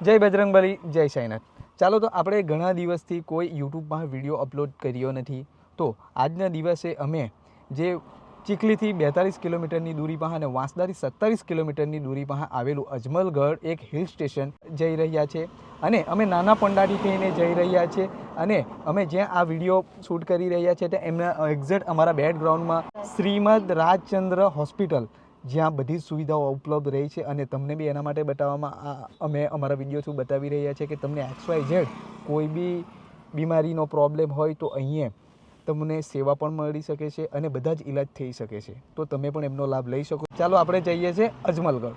જય બજરંગબલી, જય સાઈનાથ। ચાલો તો આપણે ઘણા દિવસથી કોઈ યુટ્યુબમાં વિડીયો અપલોડ કર્યો નથી, તો આજના દિવસે અમે જે ચીખલીથી 42 કિલોમીટરની દૂરી પાસે અને વાંસદાથી 27 કિલોમીટરની દૂરી પાસે આવેલું અજમલગઢ એક હિલ સ્ટેશન જઈ રહ્યા છે અને અમે નાના પંડાથી થઈને જઈ રહ્યા છે અને અમે જ્યાં આ વિડીયો શૂટ કરી રહ્યા છે ત્યાં એમના એક્ઝેક્ટ અમારા બેકગ્રાઉન્ડમાં શ્રીમદ રાજચંદ્ર હોસ્પિટલ જ્યાં બધી જ સુવિધાઓ ઉપલબ્ધ રહી છે અને તમને બી એના માટે બતાવવામાં અમે અમારા વિડીયો થ્રુ બતાવી રહ્યા છે કે તમને XYZ કોઈ બી બીમારીનો પ્રોબ્લેમ હોય તો અહીંયા તમને સેવા પણ મળી શકે છે અને બધા જ ઈલાજ થઈ શકે છે, તો તમે પણ એમનો લાભ લઈ શકો। ચાલો આપણે જઈએ છીએ અજમલગઢ।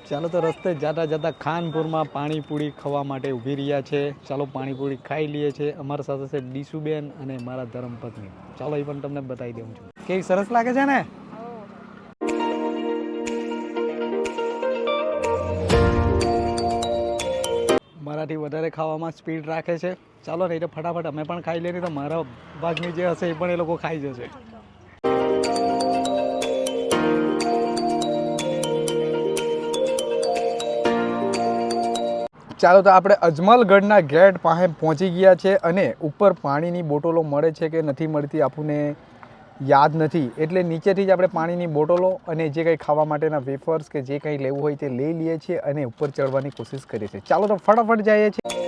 ચાલો તો રસ્તે જતા જતા ખાનપુરમાં પાણીપુરી ખાવા માટે ઊભી રહ્યા છે। ચાલો પાણીપુરી ખાઈ લઈએ છીએ। અમારા સાથે છે ડીશુબેન અને મારા ધર્મપત્ની। ચાલો એ પણ તમને બતાવી દઉં છું, કેવી સરસ લાગે છે ને। મારાથી વધારે ખાવામાં સ્પીડ રાખે છે। ચાલો નહીં તો ફટાફટ અમે પણ ખાઈ લઈએ, નહીં તો મારા ભાગની જે હશે એ પણ એ લોકો ખાઈ જશે। ચાલો તો આપણે અજમલગઢના ગેટ પાસે પહોંચી ગયા છે અને ઉપર પાણીની બોટલો મળે છે કે નથી મળતી આપણને યાદ નથી, એટલે નીચેથી જ આપણે પાણીની બોટલો અને જે કંઈ ખાવા માટેના વેફર્સ કે જે કંઈ લેવું હોય તે લઈ લઈએ છીએ અને ઉપર ચડવાની કોશિશ કરીએ છીએ। ચાલો તો ફટાફટ જઈએ છીએ।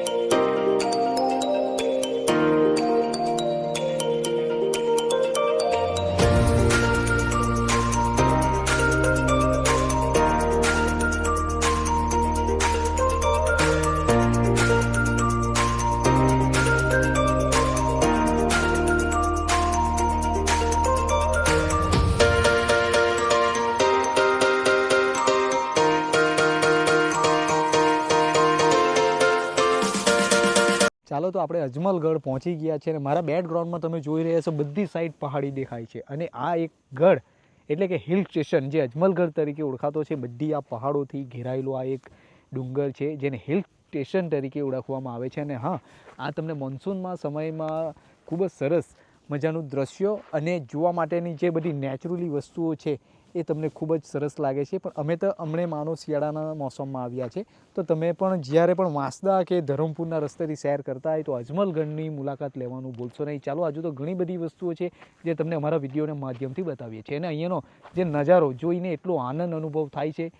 ચાલો તો આપણે અજમલગઢ પહોંચી ગયા છે અને મારા બેકગ્રાઉન્ડમાં તમે જોઈ રહ્યા છો બધી સાઈડ પહાડી દેખાય છે અને આ એક ગઢ એટલે કે હિલ સ્ટેશન જે અજમલગઢ તરીકે ઓળખાતો છે, બધી આ પહાડોથી ઘેરાયેલો આ એક ડુંગર છે જેને હિલ સ્ટેશન તરીકે ઓળખવામાં આવે છે। અને હા, આ તમને મોન્સૂનમાં સમયમાં ખૂબ જ સરસ મજાનું દ્રશ્યો અને જોવા માટેની જે બધી નેચરલી વસ્તુઓ છે એ તમને ખૂબ જ સરસ લાગે છે। પણ અમે તો હમણાં માનો શિયાળાના મોસમમાં આવ્યા છે, તો તમે પણ જ્યારે પણ વાંસદા કે ધરમપુરના રસ્તેથી સૈર કરતા હોય તો અજમલગઢની મુલાકાત લેવાનું ભૂલશો નહીં। ચાલો, હજુ તો ઘણી બધી વસ્તુઓ છે જે તમને અમારા વિડીયોના માધ્યમથી બતાવીએ છીએ અને અહીંયાનો જે નજારો જોઈને એટલો આનંદ અનુભવ થાય છે।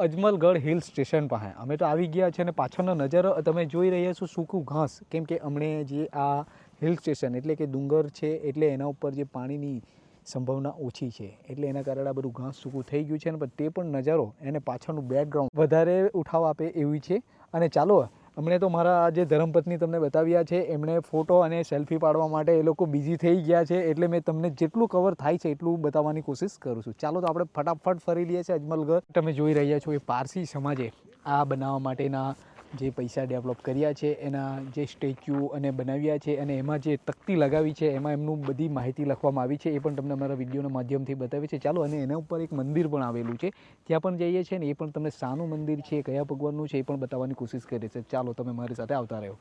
અજમલગઢ હિલ સ્ટેશન પાસે અમે તો આવી ગયા છે અને પાછળનો નજારો તમે જોઈ રહ્યા છો સૂકું ઘાસ, કેમ કે અમને જે આ હિલ સ્ટેશન એટલે કે ડુંગર છે એટલે એના ઉપર જે પાણીની સંભાવના ઓછી છે એટલે એના કારણે આ બધું ઘાસ સૂકું થઈ ગયું છે અને તે પણ નજારો એને પાછળનું બેકગ્રાઉન્ડ વધારે ઉઠાવ આપે એવી છે। અને ચાલો હમણે તો મારા જે ધર્મપત્ની તમને બતાવ્યા છે એમણે ફોટો અને સેલ્ફી પાડવા માટે એ લોકો બિઝી થઈ ગયા છે, એટલે મેં તમને જેટલું કવર થાય છે એટલું બતાવવાની કોશિશ કરું છું। ચાલો તો આપણે ફટાફટ ફરી લઈએ છીએ અજમલગઢ। તમે જોઈ રહ્યા છો એ પારસી સમાજે આ બનાવવા માટેના જે પૈસા ડેવલપ કર્યા છે, એના જે સ્ટેચ્યુ અને બનાવ્યા છે અને એમાં જે તકતી લગાવી છે એમાં એમનું બધી માહિતી લખવામાં આવી છે, એ પણ તમને અમારા વિડીયોના માધ્યમથી બતાવી છે। ચાલો, અને એના ઉપર એક મંદિર પણ આવેલું છે, ત્યાં પણ જઈએ છીએ ને એ પણ તમને શાનું મંદિર છે, કયા ભગવાનનું છે એ પણ બતાવવાની કોશિશ કરીએ છીએ। ચાલો, તમે મારી સાથે આવતા રહો।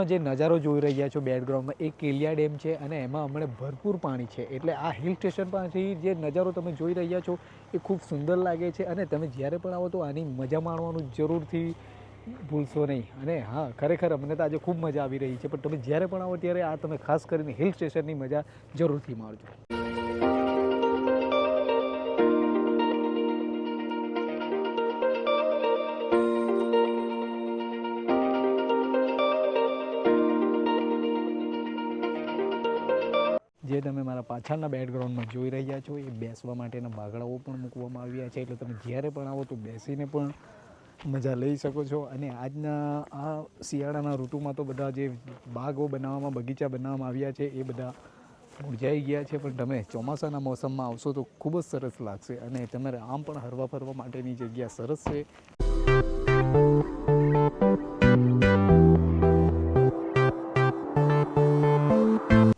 જે નજારો જોઈ રહ્યા છો બેકગ્રાઉન્ડમાં એ કેલિયા ડેમ છે અને એમાં હમણાં ભરપૂર પાણી છે, એટલે આ હિલ સ્ટેશન પરથી જે નજારો તમે જોઈ રહ્યા છો એ ખૂબ સુંદર લાગે છે અને તમે જ્યારે પણ આવો તો આની મજા માણવાનું જરૂરથી ભૂલશો નહીં. અને હા, ખરેખર મને તો આજે ખૂબ મજા આવી રહી છે, પણ તમે જ્યારે પણ આવો ત્યારે આ તમે ખાસ કરીને હિલ સ્ટેશનની મજા જરૂરથી માણજો. જે તમે મારા પાછળના બેકગ્રાઉન્ડમાં જોઈ રહ્યા છો એ બેસવા માટેના બાગડાઓ પણ મૂકવામાં આવ્યા છે, એટલે તમે જ્યારે પણ આવો તો બેસીને પણ મજા લઈ શકો છો. અને આજના આ શિયાળાના ઋતુમાં તો બધા જે બાગો બનાવવામાં, બગીચા બનાવવામાં આવ્યા છે એ બધા મુરઝાઈ ગયા છે, પણ તમે ચોમાસાના મોસમમાં આવશો તો ખૂબ જ સરસ લાગશે. અને તમારે આમ પણ હરવા ફરવા માટેની જગ્યા સરસ છે.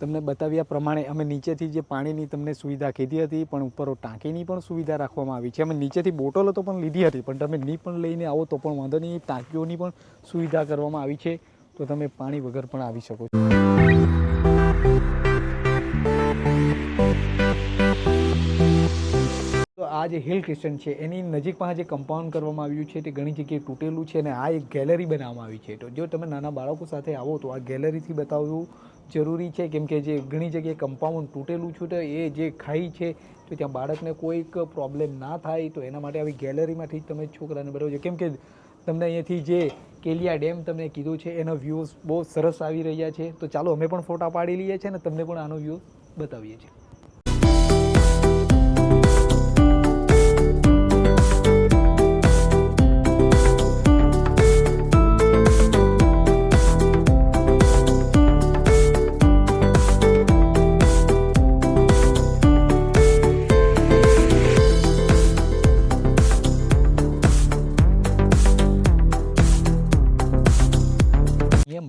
તમને બતાવ્યા પ્રમાણે અમે નીચેથી જે પાણીની તમને સુવિધા કીધી હતી, પણ ઉપર ટાંકીની પણ સુવિધા રાખવામાં આવી છે. અમે નીચેથી બોટલો તો પણ લીધી હતી, પણ તમે નહીં પણ લઈને આવો તો પણ વાંધો નહીં. ટાંકીઓની પણ સુવિધા કરવામાં આવી છે, તો તમે પાણી વગર પણ આવી શકો છો. તો આ જે હિલ સ્ટેશન છે એની નજીકમાં જે કમ્પાઉન્ડ કરવામાં આવ્યું છે તે ઘણી જગ્યાએ તૂટેલું છે, અને આ એક ગેલેરી બનાવવામાં આવી છે. તો જો તમે નાના બાળકો સાથે આવો તો આ ગેલેરીથી બતાવવું જરૂરી છે, કેમ કે જે ઘણી જગ્યાએ કમ્પાઉન્ડ તૂટેલું છે તો એ જે ખાઈ છે તો ત્યાં બાળકને કોઈક પ્રોબ્લેમ ના થાય, તો એના માટે આવી ગેલેરીમાંથી જ તમે છોકરાને બતાવજો. કેમ કે તમને અહીંયાથી જે કેલિયા ડેમ તમને કીધું છે એના વ્યૂઝ બહુ સરસ આવી રહ્યા છે. તો ચાલો અમે પણ ફોટા પાડી લઈએ છીએ અને તમને પણ આનો વ્યૂ બતાવીએ છીએ.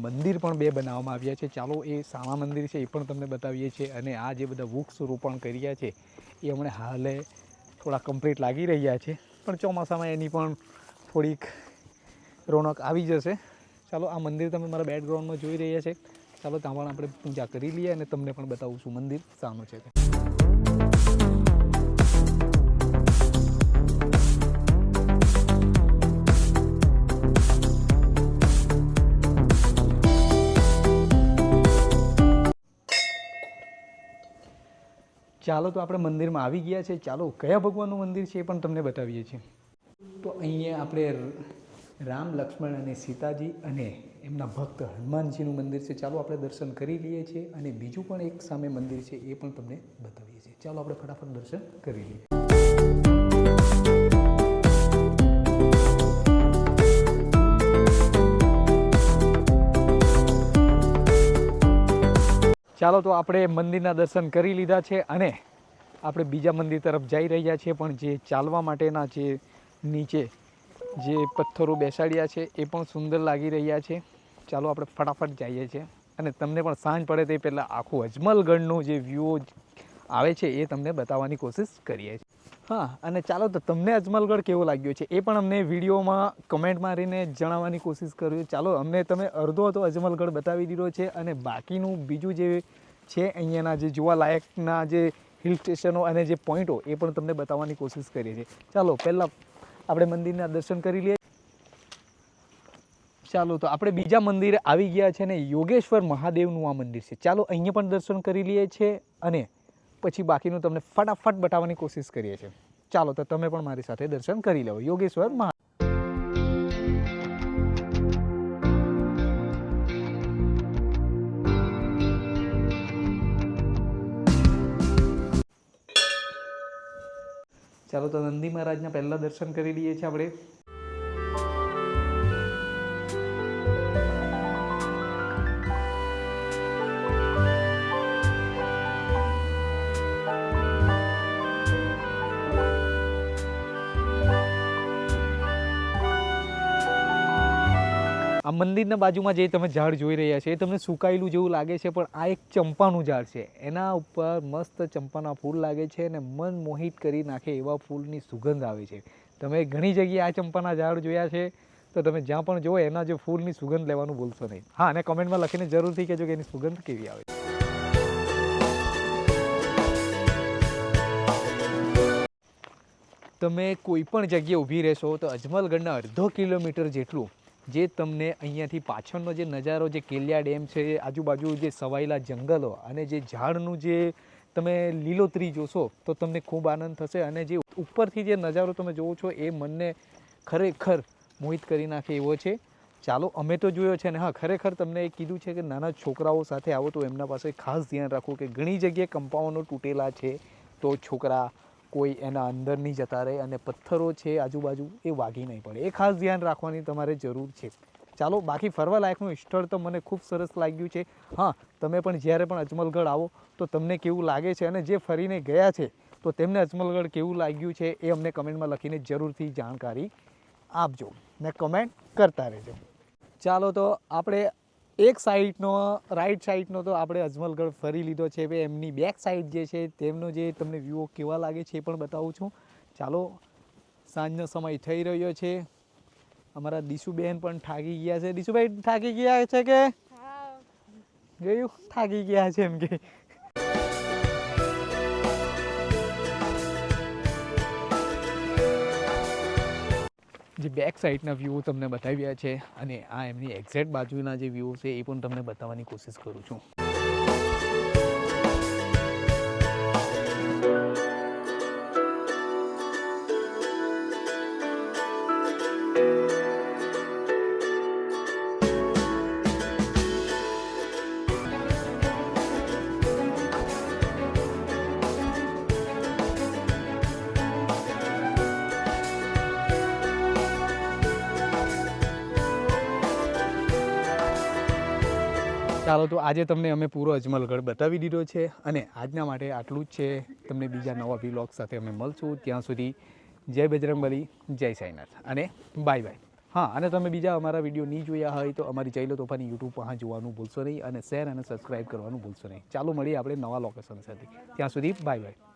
મંદિર પણ બે બનાવવામાં આવ્યા છે. ચાલો એ સામા મંદિર છે એ પણ તમને બતાવીએ છીએ. અને આ જે બધા વૃક્ષ રોપણ કર્યા છે એ હમણાં હાલે થોડા કમ્પ્લીટ લાગી રહ્યા છે, પણ ચોમાસામાં એની પણ થોડીક રોનક આવી જશે. ચાલો આ મંદિર તમે મારા બેકગ્રાઉન્ડમાં જોઈ રહ્યા છે. ચાલો ત્યાં પણ આપણે પૂજા કરી લઈએ અને તમને પણ બતાવું છું મંદિર સાનું છે. ચાલો તો આપણે મંદિરમાં આવી ગયા છે. ચાલો કયા ભગવાનનું મંદિર છે એ પણ તમને બતાવીએ છીએ. તો અહીંયા આપણે રામ, લક્ષ્મણ અને સીતાજી અને એમના ભક્ત હનુમાનજીનું મંદિર છે. ચાલો આપણે દર્શન કરી લઈએ છીએ. અને બીજું પણ એક સામે મંદિર છે એ પણ તમને બતાવીએ છીએ. ચાલો આપણે ફટાફટ દર્શન કરી લઈએ. ચાલો તો આપણે મંદિરના દર્શન કરી લીધા છે અને આપણે બીજા મંદિર તરફ જઈ રહ્યા છીએ, પણ જે ચાલવા માટેના જે નીચે જે પથ્થરો બેસાડ્યા છે એ પણ સુંદર લાગી રહ્યા છે. ચાલો આપણે ફટાફટ જઈએ છીએ અને તમને પણ સાંજ પડે તે પહેલાં આખું અજમલગઢનું જે વ્યૂ આવે છે એ તમને બતાવવાની કોશિશ કરીએ છીએ. હા, અને ચાલો તો તમને અજમલગઢ કેવો લાગ્યો છે એ પણ અમને વિડીયોમાં કમેન્ટ મારીને જણાવવાની કોશિશ કરજો. ચાલો અમને તમે અડધો તો અજમલગઢ બતાવી દીધો છે અને બાકીનું બીજું જે છે અહીંયાના જે જોવાલાયકના જે હિલ સ્ટેશનો અને જે પોઈન્ટો એ પણ તમને બતાવવાની કોશિશ કરીએ છીએ. ચાલો પહેલાં આપણે મંદિરના દર્શન કરી લઈએ. ચાલો તો આપણે બીજા મંદિરે આવી ગયા છે ને યોગેશ્વર મહાદેવનું આ મંદિર છે. ચાલો અહીંયા પણ દર્શન કરી લઈએ છીએ અને પછી બાકીનું તમને ફટાફટ બતાવવાની કોશિશ કરીએ છીએ. ચાલો તો તમે પણ મારી સાથે દર્શન કરી લો યોગેશ્વર મહાદેવ. ચાલો તો નંદી મહારાજના પહેલા દર્શન કરી લઈએ છીએ આપણે. આ મંદિરના બાજુમાં જે તમે ઝાડ જોઈ રહ્યા છે એ તમને સુકાયેલું જેવું લાગે છે, પણ આ એક ચંપાનું ઝાડ છે. એના ઉપર મસ્ત ચંપાના ફૂલ લાગે છે અને મન મોહિત કરી નાખે એવા ફૂલની સુગંધ આવે છે. તમે ઘણી જગ્યાએ આ ચંપાના ઝાડ જોયા છે, તો તમે જ્યાં પણ જુઓ એના જે ફૂલની સુગંધ લેવાનું ભૂલશો નહીં. હા, અને કમેન્ટમાં લખીને જરૂરથી કહેજો કે એની સુગંધ કેવી આવે છે. તમે કોઈ પણ જગ્યાએ ઊભી રહેશો તો અજમલગઢના અડધો કિલોમીટર જેટલું જે તમને અહીંયાથી પાછળનો જે નજારો, જે કેલિયા ડેમ છે, આજુબાજુ જે સવાયેલા જંગલો અને જે ઝાડનું જે તમે લીલોતરી જોશો તો તમને ખૂબ આનંદ થશે. અને જે ઉપરથી જે નજારો તમે જોવો છો એ મનને ખરેખર મોહિત કરી નાખે એવો છે. ચાલો, અમે તો જોયો છે ને હા, ખરેખર તમને એ કીધું છે કે નાના છોકરાઓ સાથે આવો તો એમના પાસે ખાસ ધ્યાન રાખવું કે ઘણી જગ્યાએ કમ્પાઉન્ડો તૂટેલા છે, તો છોકરા કોઈ એના અંદર નહીં જતા રહે અને પથ્થરો છે આજુબાજુ એ વાગી નહીં પડે, એ ખાસ ધ્યાન રાખવાની તમારે જરૂર છે. ચાલો, બાકી ફરવા લાયકનું સ્થળ તો મને ખૂબ સરસ લાગ્યું છે. હા, તમે પણ જ્યારે પણ અજમલગઢ આવો તો તમને કેવું લાગે છે અને જે ફરીને ગયા છે તો તેમને અજમલગઢ કેવું લાગ્યું છે એ અમને કમેન્ટમાં લખીને જરૂરથી જાણકારી આપજો ને કમેન્ટ કરતા રહેજો. ચાલો, તો આપણે એક સાઈડનો રાઈટ સાઈડનો તો આપણે અજમલગઢ ફરી લીધો છે. હવે એમની બેક સાઈડ જે છે તેમનો જે તમને વ્યૂ કેવા લાગે છે એ પણ બતાવું છું. ચાલો, સાંજનો સમય થઈ રહ્યો છે. અમારા દીશુબેન પણ થાકી ગયા છે. દીશુભાઈ થાકી ગયા છે કે જોયું? થાકી ગયા છે એમ કે. જે બેક સાઈડના વ્યૂ તમને બતાવ્યા છે અને આ એમની એક્ઝેક્ટ બાજુના જે વ્યૂ છે એ પણ તમને બતાવવાની કોશિશ કરું છું. ચાલો, તો આજે તમને અમે પૂરો અજમલગઢ બતાવી દીધો છે અને આજના માટે આટલું જ છે. તમને બીજા નવા વ્લોગ સાથે અમે મળશું. ત્યાં સુધી જય બજરંગબલી, જય સાઈનાથ અને બાય બાય. હા, અને તમે બીજા અમારા વિડીયો નહીં જોયા હોય તો અમારી જય લો તોફાની યુટ્યુબ પર જોવાનું ભૂલશો નહીં અને શેર અને સબસ્ક્રાઈબ કરવાનું ભૂલશો નહીં. ચાલો, મળીએ આપણે નવા લોકેશન સાથે. ત્યાં સુધી બાય બાય.